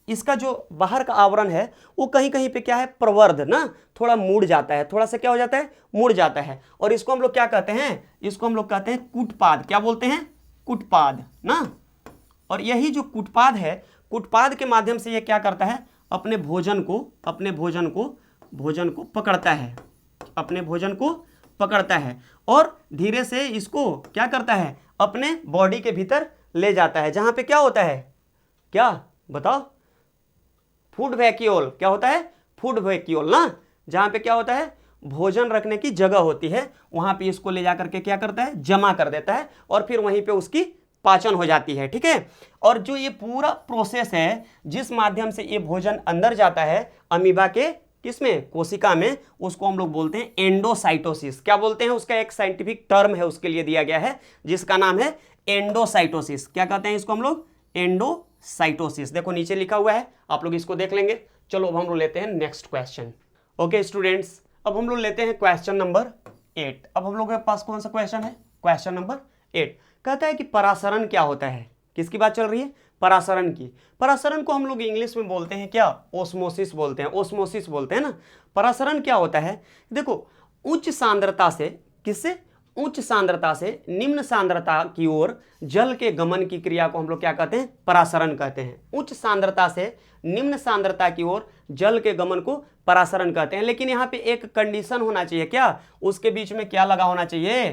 इसका जो बाहर का आवरण है वो कहीं कहीं पे क्या है, प्रवर्ध ना, थोड़ा मुड़ जाता है, थोड़ा सा क्या हो जाता है, मुड़ जाता है। और इसको हम लोग क्या कहते हैं, इसको हम लोग कहते हैं कूटपाद। क्या बोलते हैं, कूटपाद ना। और यही जो कूटपाद है, कूटपाद के माध्यम से ये क्या करता है, अपने भोजन को पकड़ता है, अपने भोजन को पकड़ता है और धीरे से इसको क्या करता है, अपने बॉडी के भीतर ले जाता है, जहां पे क्या होता है, क्या बताओ, फूड वैक्यूल। क्या होता है, फूड वैक्यूल ना, जहां पे क्या होता है, भोजन रखने की जगह होती है, वहां पे इसको ले जाकर के क्या करता है, जमा कर देता है और फिर वहीं पे उसकी पाचन हो जाती है, ठीक है। और जो ये पूरा प्रोसेस है जिस माध्यम से ये भोजन अंदर जाता है अमीबा के किसमें, कोशिका में, उसको हम लोग बोलते हैं एंडोसाइटोसिस। क्या बोलते हैं, उसका एक साइंटिफिक टर्म है उसके लिए दिया गया है जिसका नाम है एंडोसाइटोसिस। क्या कहते हैं इसको हम लोग, एंडोसाइटोसिस। देखो नीचे लिखा हुआ है, आप लोग इसको देख लेंगे। चलो अब हम लोग लेते हैं नेक्स्ट क्वेश्चन। ओके स्टूडेंट्स, अब हम लोग लेते हैं क्वेश्चन नंबर 8। अब हम लोग के पास कौन सा क्वेश्चन है, क्वेश्चन नंबर 8। कहता है कि परासरण क्या होता है। किसकी बात चल रही है, परासरण की। परासरण को हम लोग इंग्लिश में बोलते हैं क्या, ओस्मोसिस बोलते हैं, ओस्मोसिस बोलते हैं ना। परासरण क्या होता है, देखो उच्च सांद्रता से, किससे, उच्च सांद्रता से निम्न सांद्रता की ओर जल के गमन की क्रिया को हम लोग क्या कहते हैं, परासरण कहते हैं। उच्च सांद्रता से निम्न सांद्रता की ओर जल के गमन को परासरण कहते हैं। लेकिन यहाँ पे एक कंडीशन होना चाहिए, क्या, उसके बीच में क्या लगा होना चाहिए,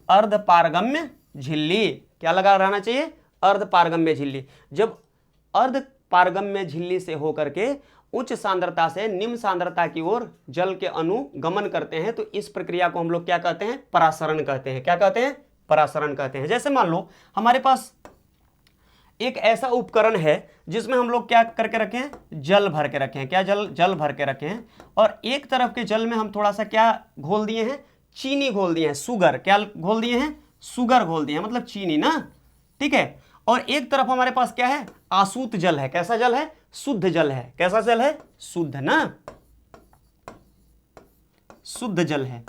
अर्धपारगम्य झिल्ली। क्या लगा रहना चाहिए, अर्धपारगम्य झिल्ली। जब अर्धपारगम्य झिल्ली से होकर के उच्च सांद्रता से निम्न सांद्रता की ओर जल के अणु गमन करते हैं तो इस प्रक्रिया को हम लोग क्या कहते हैं, परासरण कहते हैं। क्या कहते हैं, परासरण कहते हैं। जैसे मान लो हमारे पास एक ऐसा उपकरण है जिसमें हम लोग क्या करके रखे हैं, जल भर के रखे हैं। क्या, जल भर के रखे हैं और एक तरफ के जल में हम थोड़ा सा क्या घोल दिए हैं, चीनी घोल दिए हैं, शुगर। क्या घोल दिए हैं, शुगर घोल दिए हैं, मतलब चीनी ना, ठीक है। और एक तरफ हमारे पास क्या है, आसूत जल है। कैसा जल है, शुद्ध जल है। कैसा जल है, शुद्ध ना, शुद्ध जल है।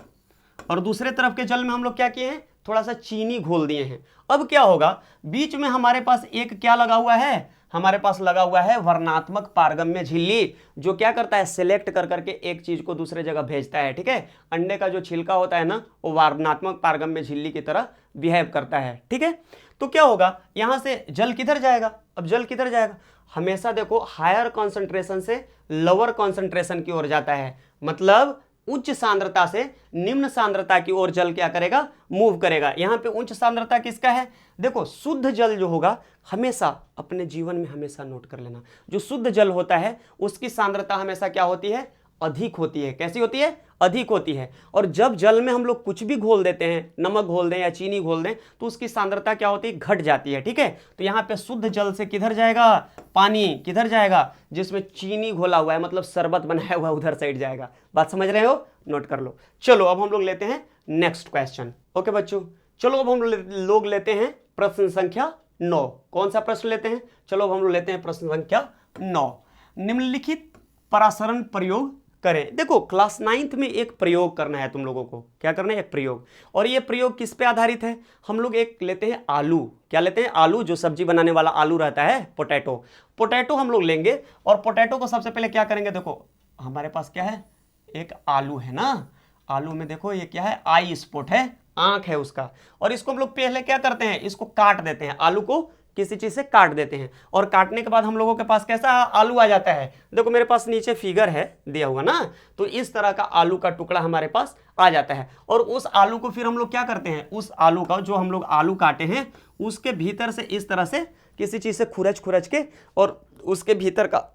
और दूसरे तरफ के जल में हम लोग क्या किए हैं, थोड़ा सा चीनी घोल दिए हैं। अब क्या होगा, बीच में हमारे पास एक क्या लगा हुआ है, हमारे पास लगा हुआ है वर्णात्मक पारगम्य झिल्ली, जो क्या करता है, सिलेक्ट कर करके एक चीज को दूसरे जगह भेजता है, ठीक है। अंडे का जो छिलका होता है ना, वो वर्णात्मक पारगम्य झिल्ली की तरह बिहेव करता है, ठीक है। तो क्या होगा, यहां से जल किधर जाएगा, अब जल किधर जाएगा, हमेशा देखो हायर कॉन्सेंट्रेशन से लोअर कॉन्सेंट्रेशन की ओर जाता है। मतलब उच्च सांद्रता से निम्न सांद्रता की ओर जल क्या करेगा, मूव करेगा। यहां पे उच्च सांद्रता किसका है, देखो शुद्ध जल जो होगा, हमेशा अपने जीवन में हमेशा नोट कर लेना, जो शुद्ध जल होता है उसकी सांद्रता हमेशा क्या होती है, अधिक होती है। कैसी होती है, अधिक होती है। और जब जल में हम लोग कुछ भी घोल देते हैं, नमक घोल दें या चीनी घोल दें, तो उसकी सांद्रता क्या होती है, घट जाती है, ठीक है। तो यहाँ पे शुद्ध जल से किधर जाएगा, पानी किधर जाएगा, जिसमें चीनी घोला हुआ है, मतलब शरबत बनाया हुआ उधर साइड जाएगा। बात समझ रहे हो, नोट कर लो। चलो अब हम लोग लेते हैं नेक्स्ट क्वेश्चन। ओके बच्चों, चलो अब हम लोग लेते हैं प्रश्न संख्या 9। कौन सा प्रश्न लेते हैं, चलो अब हम लोग लेते हैं प्रश्न संख्या 9। निम्नलिखित परासरण प्रयोग करें। देखो क्लास 9th में एक प्रयोग करना है तुम लोगों को, क्या करना है, एक प्रयोग। और ये प्रयोग किस पे आधारित है, हम लोग एक लेते हैं आलू, क्या लेते हैं, आलू, जो सब्जी बनाने वाला आलू रहता है, पोटैटो। पोटैटो हम लोग लेंगे और पोटैटो को सबसे पहले क्या करेंगे, देखो हमारे पास क्या है, एक आलू है ना, आलू में देखो ये क्या है, आई स्पॉट है, आंख है उसका। और इसको हम लोग पहले क्या करते हैं, इसको काट देते हैं, आलू को किसी चीज से काट देते हैं। और काटने के बाद हम लोगों के पास कैसा आलू आ जाता है, देखो मेरे पास नीचे फिगर है दिया हुआ ना, तो इस तरह का आलू का टुकड़ा हमारे पास आ जाता है। और उस आलू को फिर हम लोग क्या करते हैं, उस आलू का जो हम लोग आलू काटे हैं उसके भीतर से इस तरह से किसी चीज से खुरच खुरच के, और उसके भीतर का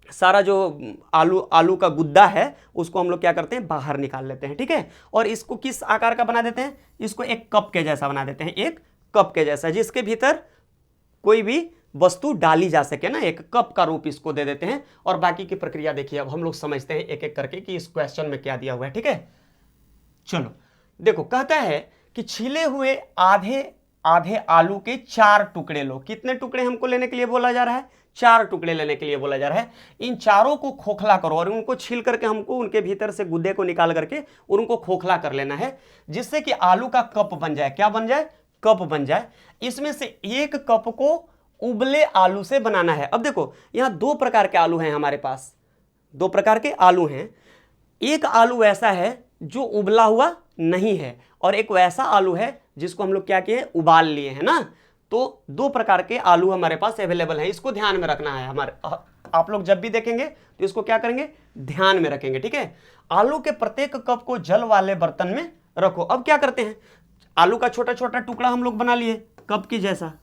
सारा जो आलू का गुद्दा है उसको हम लोग क्या करते हैं, बाहर निकाल लेते हैं, ठीक है। और इसको किस आकार का बना देते हैं, इसको एक कप के जैसा बना देते हैं, एक कप के जैसा, जिसके भीतर कोई भी वस्तु डाली जा सके ना, एक कप का रूप इसको दे देते हैं। और बाकी की प्रक्रिया देखिए, अब हम लोग समझते हैं एक एक करके कि इस क्वेश्चन में क्या दिया हुआ है, ठीक है। चलो देखो, कहता है कि छीले हुए आधे आधे आलू के 4 टुकड़े लो। कितने टुकड़े हमको लेने के लिए बोला जा रहा है, 4 टुकड़े लेने के लिए बोला जा रहा है। इन चारों को खोखला करो और उनको छील करके हमको उनके भीतर से गुद्दे को निकाल करके उनको खोखला कर लेना है, जिससे कि आलू का कप बन जाए। क्या बन जाए, कप बन जाए। इसमें से एक कप को उबले आलू से बनाना है। अब देखो यहां 2 प्रकार के आलू हैं हमारे पास, 2 प्रकार के आलू हैं। एक आलू ऐसा है जो उबला हुआ नहीं है, और एक वैसा आलू है जिसको हम लोग क्या किए, उबाल लिए हैं ना। तो 2 प्रकार के आलू हमारे पास अवेलेबल है, इसको ध्यान में रखना है। हमारे आप लोग जब भी देखेंगे तो इसको क्या करेंगे, ध्यान में रखेंगे, ठीक है। आलू के प्रत्येक कप को जल वाले बर्तन में रखो। अब क्या करते हैं, आलू का छोटा छोटा टुकड़ा हम लोग बना लिए कप के जैसा।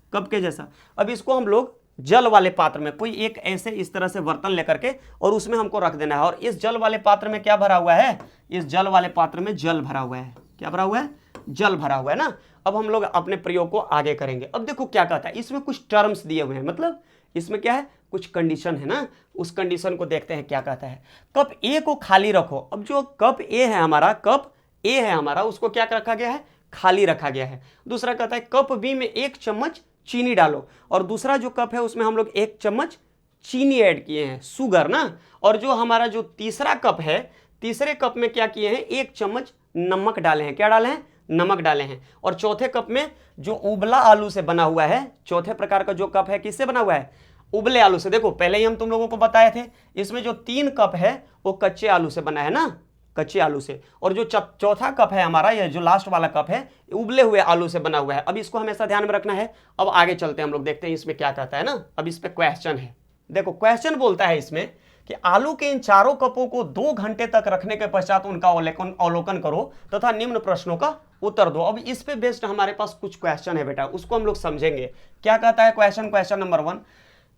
अब इसको हम लोग जल वाले पात्र में, कोई एक ऐसे इस तरह से बर्तन लेकर के, और उसमें हमको रख देना है। और इस जल वाले पात्र में क्या भरा हुआ है, इस जल वाले पात्र में जल भरा हुआ है। क्या भरा हुआ है, जल भरा हुआ है ना। अब हम लोग अपने प्रयोग को आगे करेंगे। अब देखो क्या कहता है, इसमें कुछ टर्म्स दिए हुए हैं, मतलब इसमें क्या है, कुछ कंडीशन है ना। उस कंडीशन को देखते हैं क्या कहता है। कप ए को खाली रखो। अब जो कप ए है हमारा, उसको क्या रखा गया है, खाली रखा गया है। दूसरा कहता है कप बी में 1 चम्मच चीनी डालो, और दूसरा जो कप है उसमें हम लोग 1 चम्मच चीनी ऐड किए हैं, शुगर ना। और जो हमारा जो तीसरा कप है, तीसरे कप में क्या किए हैं, 1 चम्मच नमक डाले हैं। क्या डाले हैं, नमक डाले हैं। और चौथे कप में जो उबला आलू से बना हुआ है, चौथे प्रकार का जो कप है किससे बना हुआ है, उबले आलू से। देखो पहले ही हम तुम लोगों को बताए थे, इसमें जो 3 कप है वो कच्चे आलू से बना है ना, कच्चे आलू से। और जो चौथा कप है हमारा, यह जो लास्ट वाला कप है, उबले हुए आलू से बना हुआ है। अब इसको हमेशा ध्यान में रखना है। अब आगे चलते हैं, हम लोग देखते हैं इसमें क्या कहता है ना। अब इस पे क्वेश्चन है, देखो क्वेश्चन बोलता है इसमें कि आलू के इन चारों कपों को 2 घंटे तक रखने के पश्चात उनका अवलोकन करो तथा निम्न प्रश्नों का उत्तर दो। अब इस पे बेस्ड हमारे पास कुछ क्वेश्चन है बेटा, उसको हम लोग समझेंगे। क्या कहता है क्वेश्चन नंबर 1,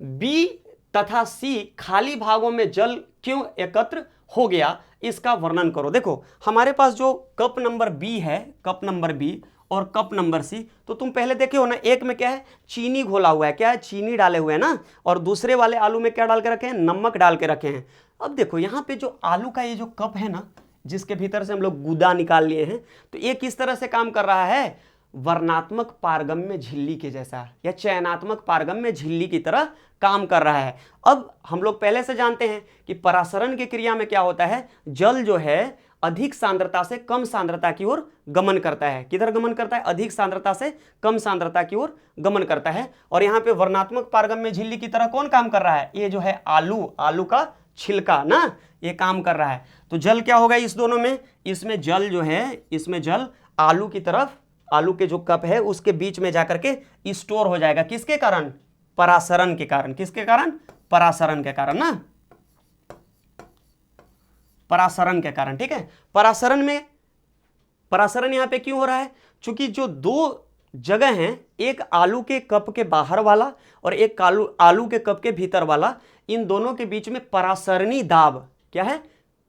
बी तथा सी खाली भागों में जल क्यों एकत्र हो गया, इसका वर्णन करो। देखो हमारे पास जो कप नंबर बी है, कप नंबर बी और कप नंबर सी, तो तुम पहले देखे हो ना, एक में क्या है, चीनी घोला हुआ है, क्या है, चीनी डाले हुए हैं ना। और दूसरे वाले आलू में क्या डाल के रखे हैं, नमक डाल के रखे हैं। अब देखो यहाँ पे जो आलू का ये जो कप है ना, जिसके भीतर से हम लोग गुदा निकाल लिए हैं, तो ये किस तरह से काम कर रहा है, वर्णात्मक पारगम्य झिल्ली के जैसा, या चयनात्मक पारगम्य झिल्ली की तरह काम कर रहा है। अब हम लोग पहले से जानते हैं कि परासरण की क्रिया में क्या होता है, जल जो है अधिक सांद्रता से कम सांद्रता की ओर गमन करता है। किधर गमन करता है, अधिक सांद्रता से कम सांद्रता की ओर गमन करता है। और यहाँ पे वर्णात्मक पारगम्य झिल्ली की तरह कौन काम कर रहा है, ये जो है आलू का छिलका ना, ये काम कर रहा है। तो जल क्या होगा इस दोनों में, इसमें जल जो है, इसमें जल आलू की तरफ, आलू के जो कप है उसके बीच में जाकर के स्टोर हो जाएगा। किसके कारण, परासरण के कारण। किसके कारण, परासरण के कारण ना, परासरण के कारण, ठीक है। परासरण यहां पे क्यों हो रहा है, क्योंकि जो 2 जगह हैं, एक आलू के कप के बाहर वाला और एक आलू के कप के भीतर वाला, इन दोनों के बीच में परासरणी दाब, क्या है,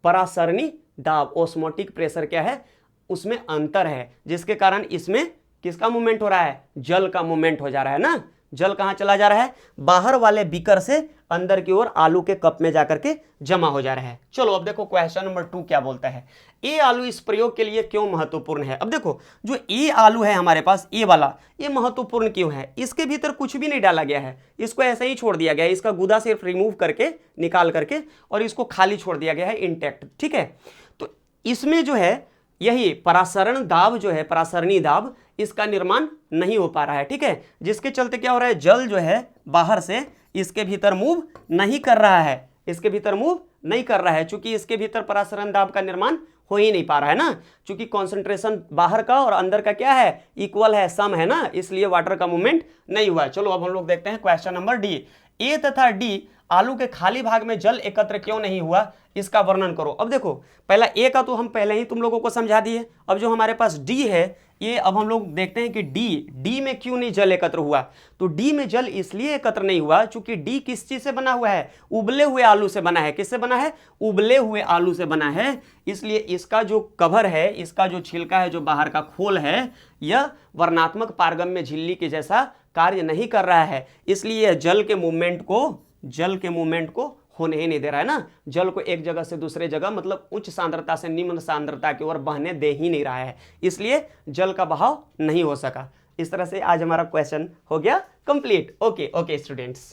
परासरणी दाब, ऑस्मोटिक प्रेशर क्या है, उसमें अंतर है, जिसके कारण इसमें किसका मूवमेंट हो रहा है, जल का मूवमेंट हो जा रहा है ना, जल कहां चला जा रहा है, बाहर वाले बीकर से अंदर की ओर आलू के कप में जाकर के जमा हो जा रहा है। चलो अब देखो क्वेश्चन नंबर 2 क्या बोलता है, ए आलू इस प्रयोग के लिए क्यों महत्वपूर्ण है। अब देखो जो ए आलू है हमारे पास, ए वाला, ये महत्वपूर्ण क्यों है, इसके भीतर कुछ भी नहीं डाला गया है, इसको ऐसे ही छोड़ दिया गया है, इसका गुदा सिर्फ रिमूव करके निकाल करके और इसको खाली छोड़ दिया गया है इंटैक्ट, ठीक है। तो इसमें जो है यही परासरण दाब जो है, परासरणी दाब, इसका निर्माण नहीं हो पा रहा है, ठीक है, जिसके चलते क्या हो रहा है, जल जो है बाहर से इसके भीतर मूव नहीं कर रहा है, इसके भीतर मूव नहीं कर रहा है, चूंकि इसके भीतर परासरण दाब का निर्माण हो ही नहीं पा रहा है ना, चूंकि कॉन्सेंट्रेशन बाहर का और अंदर का क्या है, इक्वल है, सम है ना, इसलिए वाटर का मूवमेंट नहीं हुआ। चलो अब हम लोग देखते हैं क्वेश्चन नंबर डी। ए तथा डी आलू के खाली भाग में जल एकत्र क्यों नहीं हुआ, इसका वर्णन करो। अब देखो पहला ए का तो हम पहले ही तुम लोगों को समझा दिए, अब जो हमारे पास डी है ये अब हम लोग देखते हैं कि डी में क्यों नहीं जल एकत्र हुआ। तो डी में जल इसलिए एकत्र नहीं हुआ क्योंकि डी किस चीज से बना हुआ है, उबले हुए आलू से बना है। किससे बना है, उबले हुए आलू से बना है, इसलिए इसका जो कवर है, इसका जो छिलका है, जो बाहर का खोल है, यह वर्णात्मक पारगम्य झिल्ली के जैसा कार्य नहीं कर रहा है, इसलिए यह जल के मूवमेंट को होने ही नहीं दे रहा है ना, जल को एक जगह से दूसरे जगह मतलब उच्च सांद्रता से निम्न सांद्रता की ओर बहने दे ही नहीं रहा है, इसलिए जल का बहाव नहीं हो सका। इस तरह से आज हमारा क्वेश्चन हो गया कंप्लीट। Okay students.